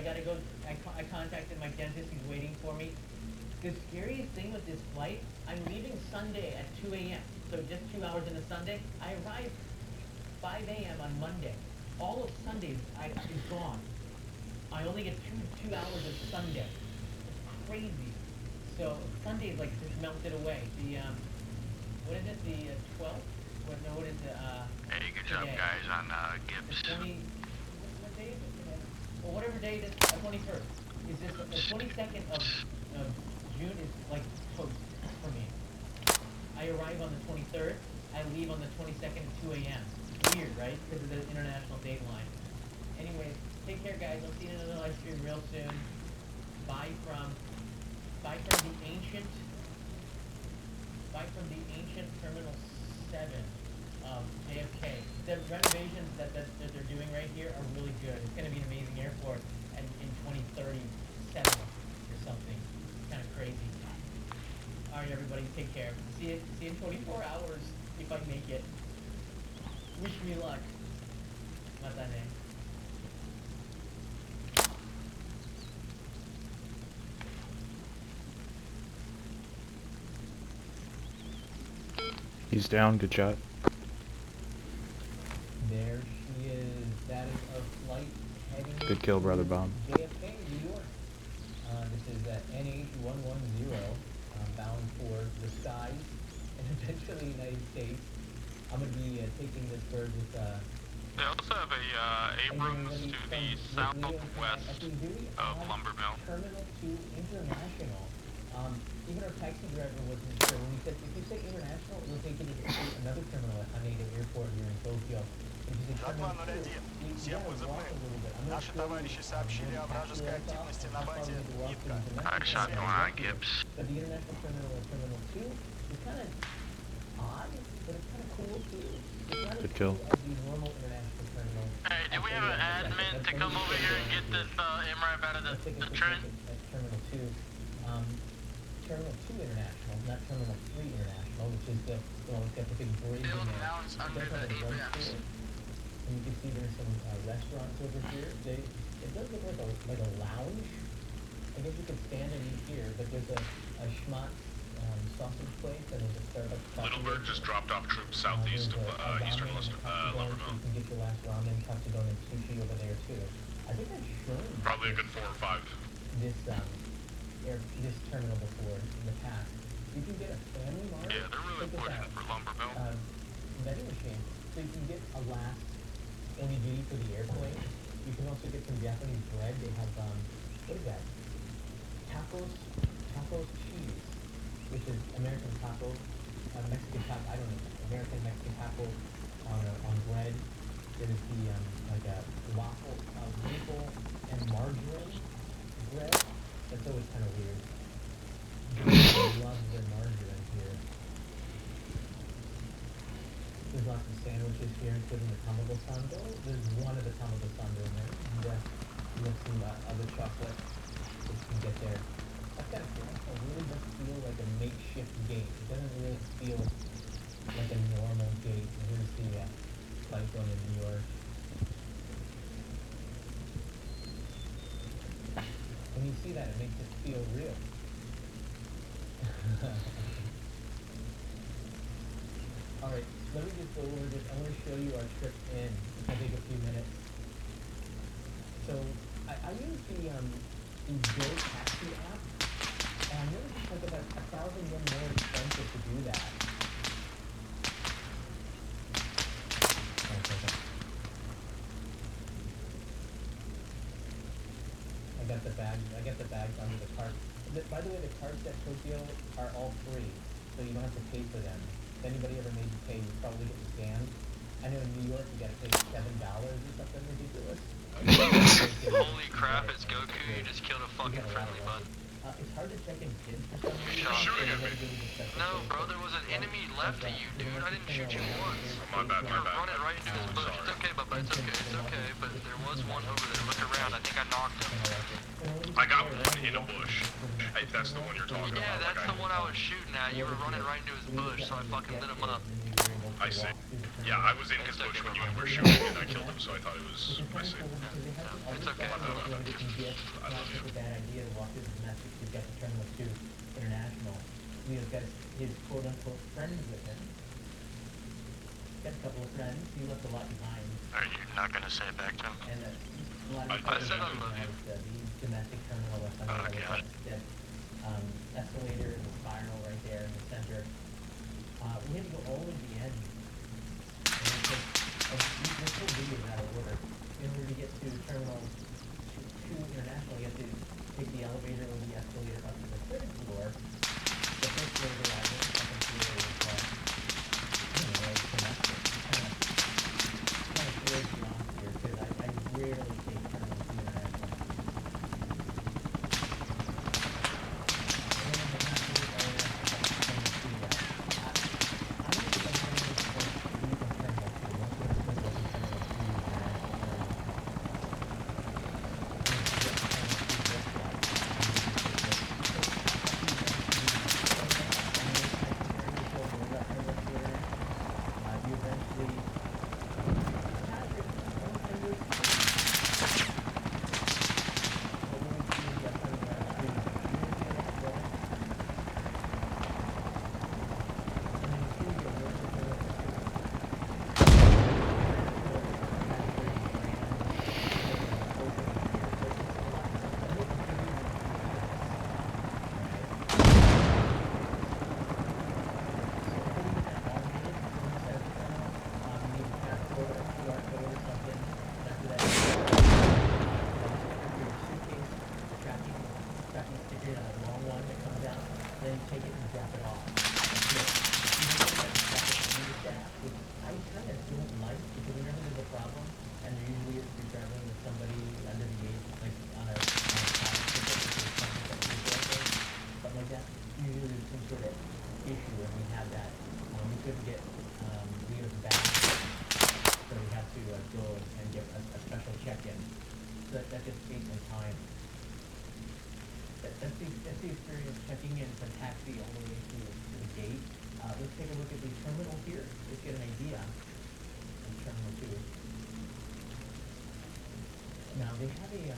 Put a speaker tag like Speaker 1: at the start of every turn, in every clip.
Speaker 1: I gotta go. I contacted my dentist. He's waiting for me. The scariest thing with this flight, I'm leaving Sunday at 2 a.m. So just 2 hours into Sunday. I arrive 5 a.m. on Monday. All of Sunday is gone. I only get two hours of Sunday. It's crazy. So Sunday is like just melted away. The what is it? The 12th? What is it?
Speaker 2: Hey, good job, guys, on Gibbs.
Speaker 1: The 20. What day is it today? Well, whatever day it is, 21st. Is this the 22nd of June is like toast for me. I arrive on the 23rd. I leave on the 22nd at 2 a.m. Weird, right? Because of the international date line. Anyways, take care, guys. I'll see you in another live stream real soon. Bye from the ancient Terminal 7 of JFK. The renovations that they're doing right here are really good. It's going to be an amazing airport in 2037 or something. Kind of crazy. All right, everybody, take care. See you in 24 hours if I make it. Wish me luck. Matane.
Speaker 3: He's down. Good shot.
Speaker 1: There she is. That is a flight heading.
Speaker 3: Good kill, brother Bomb.
Speaker 1: JFK, New York. This is NH110, bound for the skies and eventually the United States. I'm going to be taking this bird with.
Speaker 2: They also have a Abrams to the southwest of Lumber Mill.
Speaker 1: Terminal 2 International. Even our taxi driver wasn't sure. When he said, if you say international, it'll take you to another terminal at Haneda Airport here in Tokyo. If you say terminal 2, you gotta walk a little bit.
Speaker 4: Наши товарищи сообщили о вражеской активности на базе Нитка.
Speaker 2: Alright, shot going on Gibbs.
Speaker 1: But the international terminal at Terminal 2 is kind of odd, but it's kind of cool too. It's not
Speaker 3: Good kill.
Speaker 1: as the normal international terminal.
Speaker 2: Hey, do we have an admin to come over here and get this MRAP out of the train?
Speaker 1: At Terminal 2. Terminal 2 International, not Terminal 3 International, which is the, it's got the big bridge in there.
Speaker 2: Mountains under the Abrams.
Speaker 1: And you can see there's some restaurants over here. It does look like a lounge. I guess you could stand and eat here, but there's a schmutz sausage place and there's a Starbucks.
Speaker 5: Littlebird just dropped off troops southeast of eastern Lumber Mill.
Speaker 1: You can get your last ramen, katsudon, and sushi over there too. I think I've shown
Speaker 5: Probably a good 4 or 5.
Speaker 1: this terminal before in the past. You can get a family mart.
Speaker 2: Yeah, they're really pushing for Lumber Mill.
Speaker 1: Vending machine. So you can get a last only duty for the airplane. You can also get some Japanese bread. They have what is that? Tacos cheese, which is American taco, Mexican taco. I don't know. American Mexican taco on bread. There's the like a waffle and margarine bread. That's always kind of weird. I love their margarine here. There's lots of sandwiches here, including the tamagotchi sando. There's one of the tamagotchi sando in there. And you have some other chocolate that you can get there. That's kind of cool. It really does feel like a makeshift gate. It doesn't really feel like a normal gate. Here's the flight going to New York. When you see that, it makes it feel real. Alright, let me just go over this. I want to show you our trip in. It'll take a few minutes. So, I use the Go Taxi app, and I'm really just like about 1,000 yen more expensive to do that. I got the bags under the cart. By the way, the carts at Tokyo are all free, so you don't have to pay for them. If anybody ever made you pay, you probably get scammed. I know in New York you gotta pay $7 or something ridiculous.
Speaker 2: Holy crap, it's Goku, you just killed a fucking friendly bud.
Speaker 1: It's hard to check in kids for some reason.
Speaker 5: Shooting at me.
Speaker 2: No, bro, there was an enemy left of you, dude. I didn't shoot you once.
Speaker 5: My bad.
Speaker 2: You were running right into his bush. It's okay, Bubba, it's okay. But there was one over there. Look around, I think I knocked him.
Speaker 5: I got one in a bush. Hey, that's the one you're talking about.
Speaker 2: Yeah, that's the one I was shooting at. You were running right into his bush, so I fucking lit him up.
Speaker 5: I see.
Speaker 1: walk through the
Speaker 5: Yeah, I was in his bush when you were shooting and I killed him, so I thought it was. I see.
Speaker 2: It's okay.
Speaker 5: I love you.
Speaker 1: It's a bad idea to walk through the domestic. He's got the terminal 2 international. He's got his quote unquote friends with him. Got a couple of friends. He left a lot behind.
Speaker 6: Are you not gonna say it back to him?
Speaker 1: And a lot of
Speaker 2: I said I love you.
Speaker 1: the domestic terminal with
Speaker 6: Oh, God.
Speaker 1: that escalator and the spiral right there in the center. We had to go all the way to the end. And it took, this whole video is out of order. In order to get to terminal 2 international, you have to take the elevator or the escalator up to the third floor. The first floor is arrival, second floor is, domestic. Kind of throws you off here, because I rarely take terminal 2 international. That just takes some time. That's the experience checking in from taxi all the way to the gate. Let's take a look at the terminal here. Let's get an idea of terminal 2. Now they have a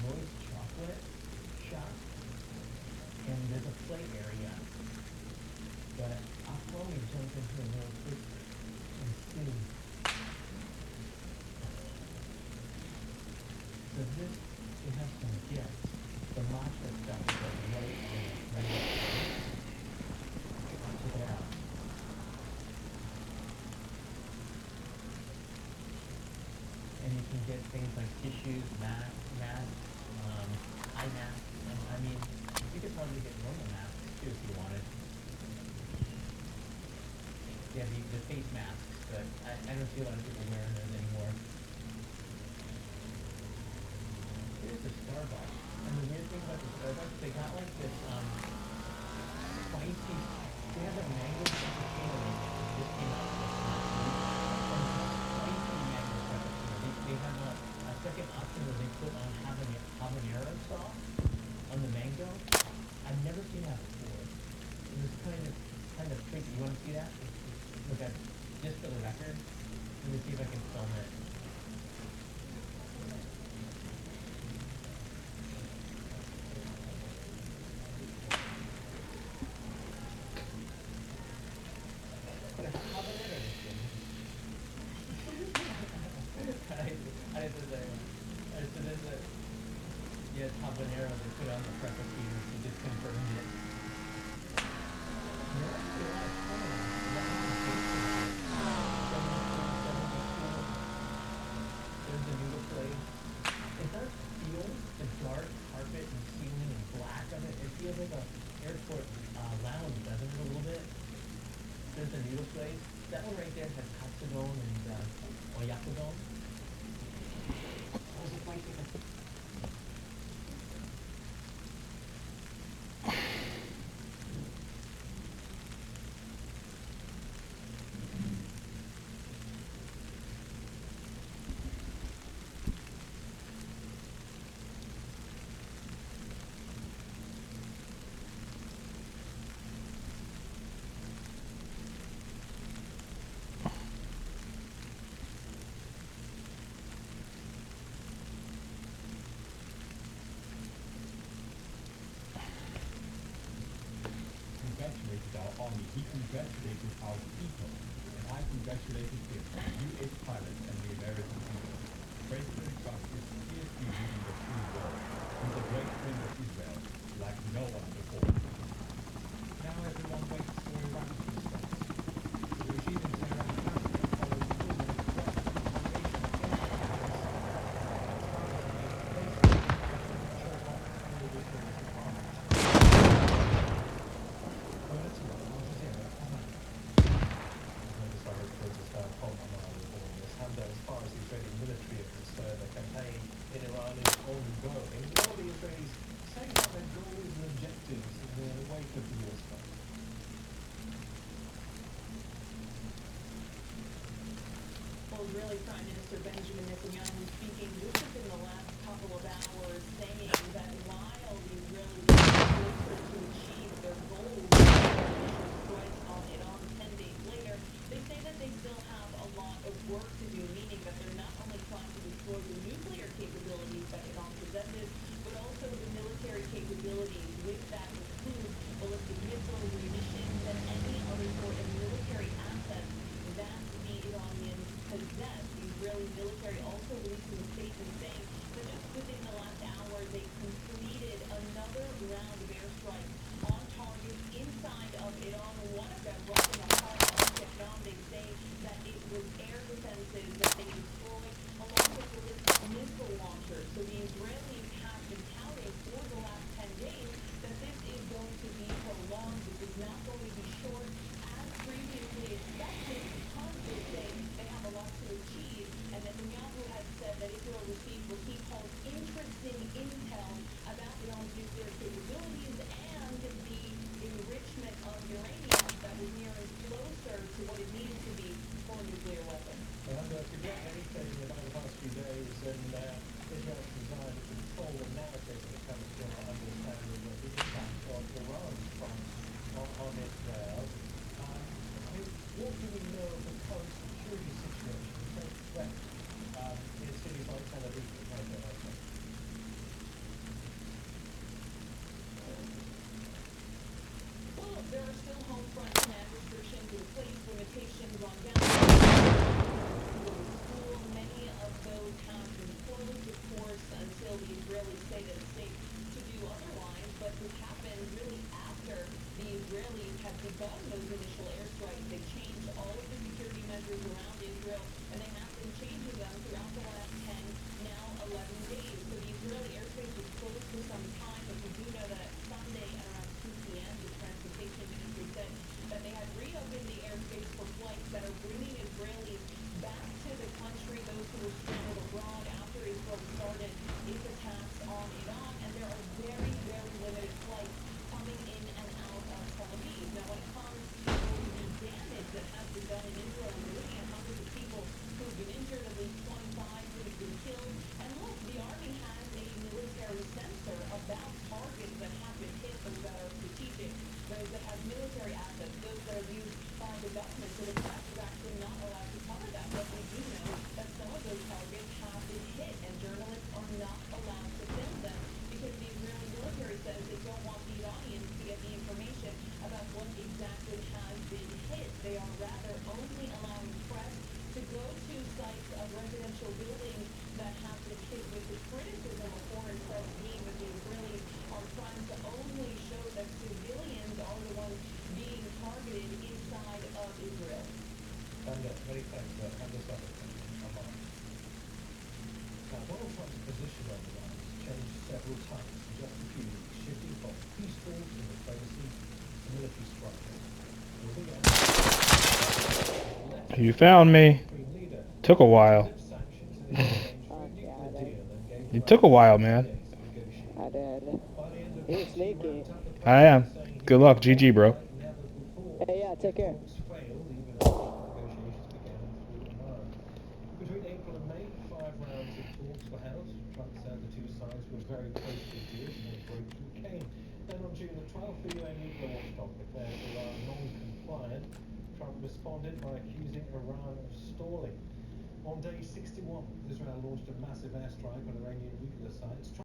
Speaker 1: moist chocolate shop, and there's a play area. But I'll probably jump into it real quick and see. So this, it has some gifts. The matcha stuff is like right on it, right up. Check it out. And you can get things like tissues, masks, eye masks, and I mean, you could probably get normal masks too if you wanted. Yeah, the face masks, but I don't see a lot of people wearing those anymore. Here's the Starbucks. And the weird thing about the Starbucks, they got like this, spicy, they have a mango frappuccino in it. This came out this last week. And it's a spicy mango frappuccino. They have a second option where they put on habanero sauce on the mango. I've never seen that before. It was kind of tricky. You want to see that? Look at, just for the record. Let me see if I can film it. Yeah, habanero they put on the frappuccino to just confirm it. There's actually a lot of color. There's the noodle place. It does feel the dark carpet and ceiling and black of it. It feels like a airport lounge, doesn't it, a little bit? There's the noodle place. That one right there has katsudon and oyakodon. What was it like?
Speaker 7: army, he congratulated our people, and I congratulated him, the US pilots and the American people. President Trump is fiercely leading the free world. He's a great friend of Israel, like no one before. Now everyone waits for Iran's response. The regime in Tehran currently follows full and express confirmation against the as far as the Israeli military are concerned, the campaign in Iran is ongoing. All the Israelis say about their goals and objectives in the wake of the US fight.
Speaker 8: Well, Israeli Prime Minister Benjamin Netanyahu speaking just within the last couple of hours, saying that while the Israelis are closer to achieve their goals strike on Iran 10 days later, they say that they still have a lot of work to do, meaning that they're not only trying to destroy the nuclear capabilities that Iran possesses, but also the military capabilities. With that includes ballistic missiles, munitions, and any other sort of military assets that the Iranians possess. The Israeli military also releasing a statement saying that just within the last hour, they completed another round of airstrikes on targets inside of Iran. One of them roughing a part of Tehran. They say that it was air defenses that they destroyed, along with ballistic missile launchers. So the Israelis have been touting for the last 10 days that this is going to be prolonged. This is not going to be short as previously expected, because they say they have a lot to achieve. And Netanyahu has said that Israel received what he calls interesting intel about Iran's nuclear capabilities and the enrichment of uranium that was nearing closer to what it needed to be for a nuclear weapon.
Speaker 7: And forget anything about the past few days and Israel's desire to control the narrative when it comes to understanding the impact of Iran's front on Israel. What do we know of the current security situation, the current threat in cities like Tel Aviv and Haifa?
Speaker 8: Well, there are still home front command restrictions in place, limitations on school. Many of those have been closed, of course, until the Israelis say that it's safe to do otherwise. But this happened really after the Israelis had begun those initial airstrikes. They changed all of the security measures around Israel, and they have been changing them throughout the last 10, now 11 days. So the Israeli airspace was closed for some time, but we do know that Sunday at around 2 p.m., the transportation ministry said that they had reopened the airspace for flights that are bringing Israelis back to the country, those who were stranded abroad after Israel started its attacks on Iran. And there are very, very limited flights coming in and out of Tel Aviv. Now, when it comes to the damage that has been done in Israel, we're looking at hundreds of people who've been injured, at least 25 who have been killed. And look, the Army has a military sensor about targets that have been hit, those that are strategic, those that have military assets, those that are used by the government. So the press is actually not allowed to cover that. But we do know that some of those targets have been hit, and journalists are not allowed to film them because the Israeli military says they don't want the Iranians to get the information about what exactly has been hit. They are rather only allowing press to go to sites of residential buildings that have been hit, with the criticism of foreign press being that the Israelis are trying to only show that civilians are the ones being targeted inside of Israel.
Speaker 7: And many thanks for that. And this other thing, Hamas. Now, Donald Trump's position on Iran has changed several times in just a few weeks, shifting from peaceful to diplomacy to military structure.
Speaker 3: You found me. Took a while. It took a while, man.
Speaker 9: I did. He was sneaky.
Speaker 3: I am. Good luck. GG, bro.
Speaker 9: Hey, yeah, take care.
Speaker 7: Between April and May, 5 rounds of talks were held. Trump said the two sides were very close to a deal before the breakthrough came. Then on June the 12th, the UN nuclear watchdog declared Iran non-compliant. Trump responded by accusing Iran of stalling. On day 61, Israel launched a massive airstrike on Iranian nuclear sites.